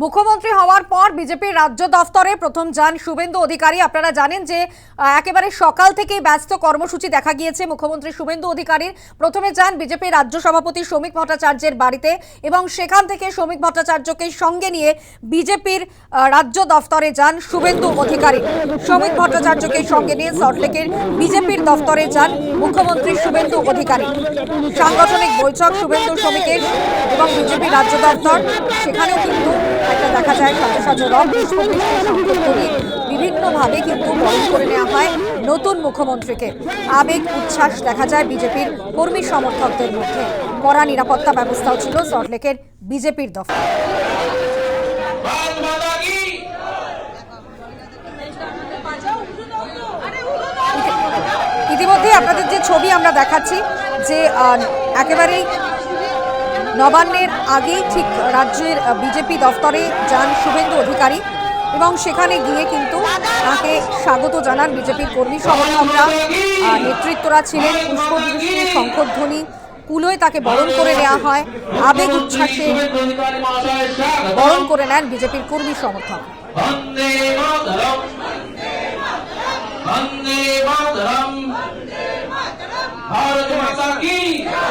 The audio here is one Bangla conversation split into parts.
মুখ্যমন্ত্রী হওয়ার পর বিজেপির রাজ্য দফতরে প্রথম যান শুভেন্দু অধিকারী। আপনারা জানেন যে একেবারে সকাল থেকেই ব্যস্ত কর্মসূচি দেখা গিয়েছে মুখ্যমন্ত্রী শুভেন্দু অধিকারীর। প্রথমে যান বিজেপির রাজ্য সভাপতি শ্রমিক ভট্টাচার্যের বাড়িতে এবং সেখান থেকে শ্রমিক ভট্টাচার্যকে সঙ্গে নিয়ে বিজেপির রাজ্য দফতরে যান শুভেন্দু অধিকারী। শ্রমিক ভট্টাচার্যকে সঙ্গে নিয়ে সল্টলেকের বিজেপির দফতরে যান মুখ্যমন্ত্রী শুভেন্দু অধিকারী। সাংগঠনিক বৈঠক শুভেন্দু শ্রমিকের এবং বিজেপির রাজ্য দফতর, সেখানেও কিন্তু একটা দেখা যায় সাজো সাজো রং পুষ্পবৃষ্টি বিভিন্নভাবে কিন্তু বরণ করে নেওয়া হয় নতুন মুখ্যমন্ত্রীকে। আবেগ উচ্ছ্বাস দেখা যায় বিজেপির কর্মী সমর্থকদের মধ্যে। কড়া নিরাপত্তা ব্যবস্থাও ছিল সল্টলেকের বিজেপির দফতর। ইতিমধ্যে আপনাদের যে ছবি আমরা দেখাচ্ছি যে একেবারেই নবান্নের আগেই ঠিক রাজ্যের বিজেপি দফতরে যান শুভেন্দু অধিকারী এবং সেখানে গিয়ে কিন্তু তাকে স্বাগত জানান বিজেপির কর্মী সমর্থকরা। নেতৃত্বরা ছিলেন, পুষ্পবৃষ্টি শঙ্খধ্বনি কুলোয় তাকে বরণ করে নেওয়া হয়। আবেগ উচ্ছ্বাসে বরণ করে নেন বিজেপির কর্মী সমর্থক।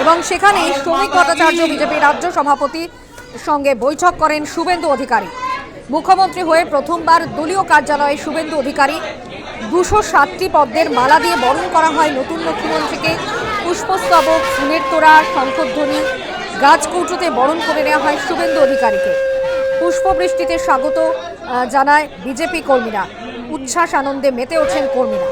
এবং সেখানে শ্রমিক ভট্টাচার্য বিজেপির রাজ্য সভাপতির সঙ্গে বৈঠক করেন শুভেন্দু অধিকারী। মুখ্যমন্ত্রী হয়ে প্রথমবার দলীয় কার্যালয়ে শুভেন্দু অধিকারী 207টি পদ্মের মালা দিয়ে বরণ করা হয় নতুন মুখ্যমন্ত্রীকে। পুষ্পস্তবক, ফুলের তোড়া, শঙ্খধ্বনি, গাছকৌটোতে বরণ করে নেওয়া হয় শুভেন্দু অধিকারীকে। পুষ্পবৃষ্টিতে স্বাগত জানায় বিজেপি কর্মীরা। উচ্ছ্বাস আনন্দে মেতে ওঠেন কর্মীরা।